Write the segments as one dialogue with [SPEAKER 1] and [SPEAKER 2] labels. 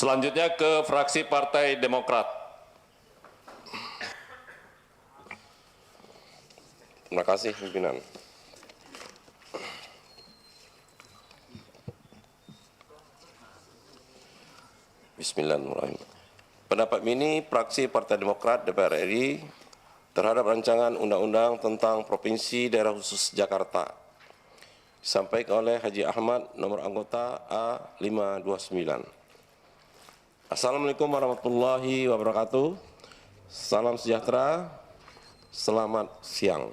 [SPEAKER 1] Selanjutnya ke fraksi Partai Demokrat.
[SPEAKER 2] Terima kasih pimpinan. Bismillahirrahmanirrahim. Pendapat ini fraksi Partai Demokrat DPR RI terhadap rancangan undang-undang tentang Provinsi Daerah Khusus Jakarta disampaikan oleh Haji Ahmad nomor anggota A529. Assalamualaikum warahmatullahi wabarakatuh. Salam sejahtera. Selamat siang.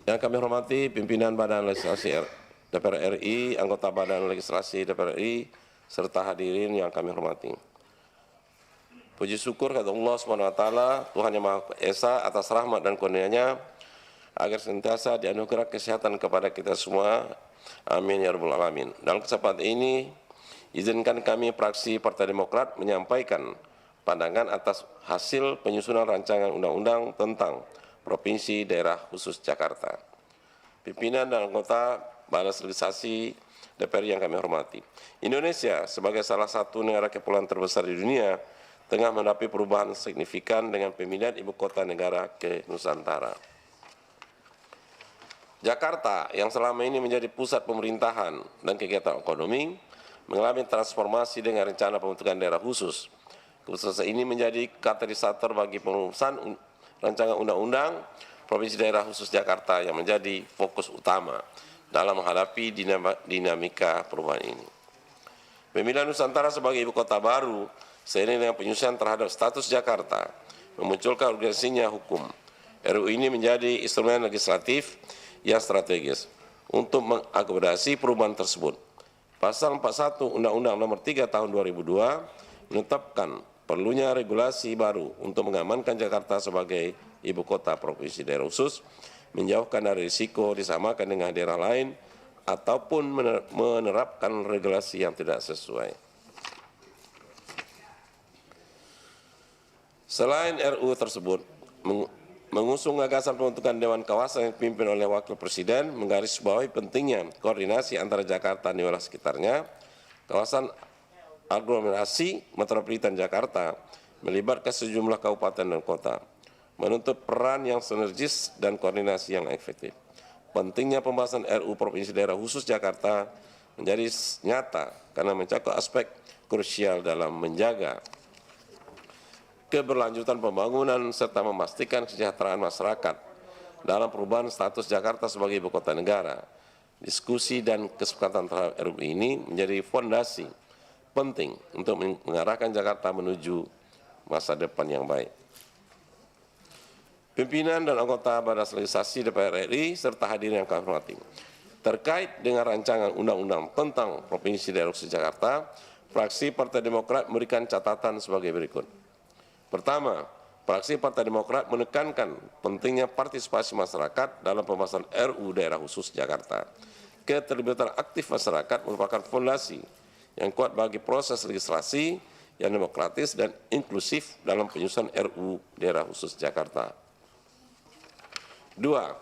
[SPEAKER 2] Yang kami hormati pimpinan Badan Legislasi DPR RI, anggota Badan Legislasi DPR RI, serta hadirin yang kami hormati. Puji syukur kepada Allah SWT, Tuhan Yang Maha Esa atas rahmat dan kurnia-Nya, agar senantiasa dianugerah kesehatan kepada kita semua. Amin ya rabbal alamin. Dalam kesempatan ini, izinkan kami fraksi Partai Demokrat menyampaikan pandangan atas hasil penyusunan rancangan undang-undang tentang Provinsi Daerah Khusus Jakarta. Pimpinan dan anggota Badan Legislasi DPR yang kami hormati. Indonesia sebagai salah satu negara kepulauan terbesar di dunia tengah menghadapi perubahan signifikan dengan pemindahan ibu kota negara ke Nusantara. Jakarta yang selama ini menjadi pusat pemerintahan dan kegiatan ekonomi mengalami transformasi dengan rencana pembentukan daerah khusus. Keputusan ini menjadi katalisator bagi pengurusan rancangan undang-undang Provinsi Daerah Khusus Jakarta yang menjadi fokus utama dalam menghadapi dinamika perubahan ini. Pemindahan Nusantara sebagai ibu kota baru seiring dengan penyusunan terhadap status Jakarta memunculkan urgensinya hukum. RUU ini menjadi instrumen legislatif yang strategis untuk mengakomodasi perubahan tersebut. Pasal 41 Undang-Undang Nomor 3 Tahun 2002 menetapkan perlunya regulasi baru untuk mengamankan Jakarta sebagai ibu kota provinsi daerah khusus, menjauhkan dari risiko disamakan dengan daerah lain, ataupun menerapkan regulasi yang tidak sesuai. Selain RUU tersebut, mengusung gagasan pembentukan Dewan Kawasan yang dipimpin oleh Wakil Presiden, menggarisbawahi pentingnya koordinasi antara Jakarta dan wilayah sekitarnya. Kawasan aglomerasi metropolitan Jakarta melibatkan sejumlah kabupaten dan kota, menuntut peran yang sinergis dan koordinasi yang efektif. Pentingnya pembahasan RUU Provinsi Daerah Khusus Jakarta menjadi nyata karena mencakup aspek krusial dalam menjaga keberlanjutan pembangunan serta memastikan kesejahteraan masyarakat dalam perubahan status Jakarta sebagai ibu kota negara. Diskusi dan kesepakatan terhadap RUU ini menjadi fondasi penting untuk mengarahkan Jakarta menuju masa depan yang baik. Pimpinan dan anggota Badan Legislasi DPR RI serta hadirin yang kami hormati. Terkait dengan rancangan undang-undang tentang Provinsi Daerah Khusus Jakarta, fraksi Partai Demokrat memberikan catatan sebagai berikut. Pertama, fraksi Partai Demokrat menekankan pentingnya partisipasi masyarakat dalam pembahasan RUU Daerah Khusus Jakarta. Keterlibatan aktif masyarakat merupakan fondasi yang kuat bagi proses legislasi yang demokratis dan inklusif dalam penyusunan RUU Daerah Khusus Jakarta. Dua,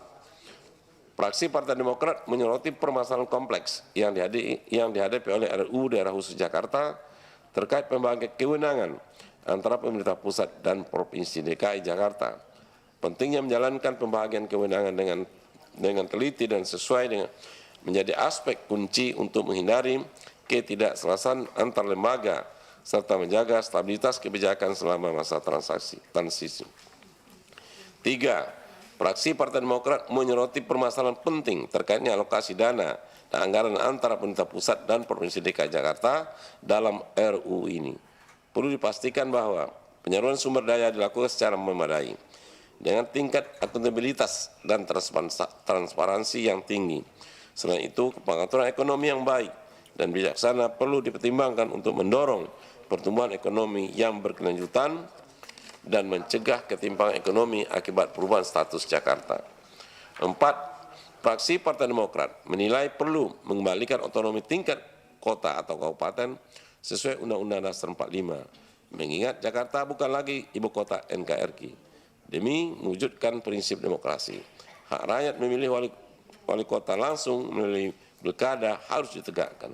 [SPEAKER 2] fraksi Partai Demokrat menyoroti permasalahan kompleks yang dihadapi oleh RUU Daerah Khusus Jakarta terkait pembagian kewenangan antara pemerintah pusat dan Provinsi DKI Jakarta. Pentingnya menjalankan pembagian kewenangan dengan teliti dan sesuai dengan menjadi aspek kunci untuk menghindari ketidakselarasan antar lembaga serta menjaga stabilitas kebijakan selama masa transisi. Tiga, fraksi Partai Demokrat menyoroti permasalahan penting terkaitnya alokasi dana dan anggaran antara pemerintah pusat dan Provinsi DKI Jakarta dalam RUU ini. Perlu dipastikan bahwa penyaluran sumber daya dilakukan secara memadai dengan tingkat akuntabilitas dan transparansi yang tinggi. Selain itu, pengaturan ekonomi yang baik dan bijaksana perlu dipertimbangkan untuk mendorong pertumbuhan ekonomi yang berkelanjutan dan mencegah ketimpangan ekonomi akibat perubahan status Jakarta. Empat, fraksi Partai Demokrat menilai perlu mengembalikan otonomi tingkat kota atau kabupaten sesuai Undang-Undang Dasar 45, mengingat Jakarta bukan lagi ibu kota NKRI, demi mewujudkan prinsip demokrasi. hak rakyat memilih wali kota langsung melalui pilkada harus ditegakkan.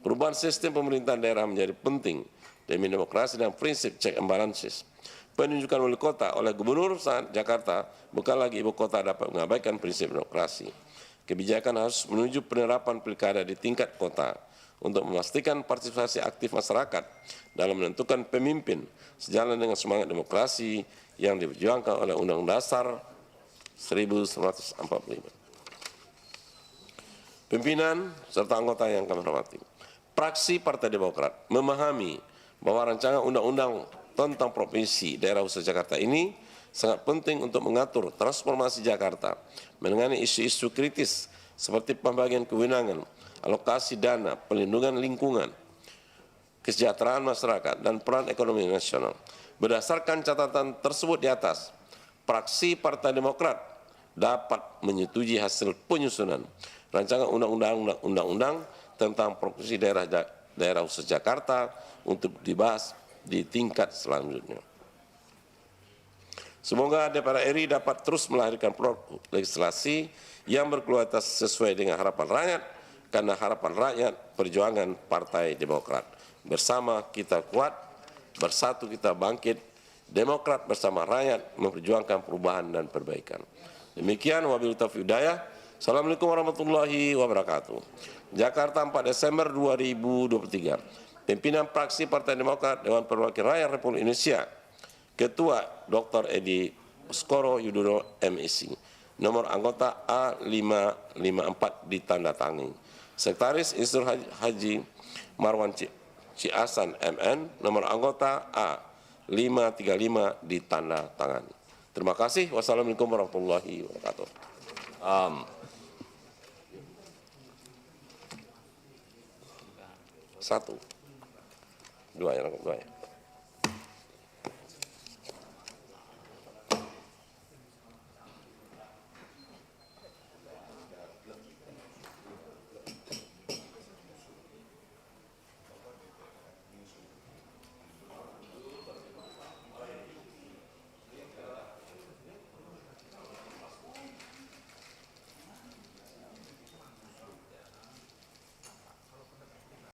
[SPEAKER 2] Perubahan sistem pemerintahan daerah menjadi penting demi demokrasi dan prinsip check and balances. Penunjukan wali kota oleh Gubernur Jakarta bukan lagi ibu kota dapat mengabaikan prinsip demokrasi. Kebijakan harus menuju penerapan pilkada di tingkat kota untuk memastikan partisipasi aktif masyarakat dalam menentukan pemimpin sejalan dengan semangat demokrasi yang diperjuangkan oleh Undang-Undang Dasar 1945. Pimpinan serta anggota yang kami hormati, fraksi Partai Demokrat memahami bahwa rancangan undang-undang tentang Provinsi Daerah Khusus Jakarta ini sangat penting untuk mengatur transformasi Jakarta, menangani isu-isu kritis seperti pembagian kewenangan, alokasi dana, pelindungan lingkungan, kesejahteraan masyarakat, dan peran ekonomi nasional. Berdasarkan catatan tersebut di atas, fraksi Partai Demokrat dapat menyetujui hasil penyusunan rancangan undang-undang tentang Provinsi Daerah Khusus Jakarta untuk dibahas di tingkat selanjutnya. Semoga DPR RI dapat terus melahirkan produk legislasi yang berkualitas sesuai dengan harapan rakyat, karena harapan rakyat perjuangan Partai Demokrat. Bersama kita kuat, bersatu kita bangkit, Demokrat bersama rakyat memperjuangkan perubahan dan perbaikan. Demikian, wabillahi taufiq hidayah. Assalamualaikum warahmatullahi wabarakatuh. Jakarta 4 Desember 2023. Pimpinan fraksi Partai Demokrat Dewan Perwakilan Rakyat Republik Indonesia, Ketua Dr. Edi Baskoro Yudhoyono MEC, nomor anggota A554 ditandatangani. Sekretaris Insur Haji Marwan Ciasan MN, nomor anggota A535 ditandatangani. Terima kasih. Wassalamualaikum warahmatullahi wabarakatuh. Satu. Dua ya.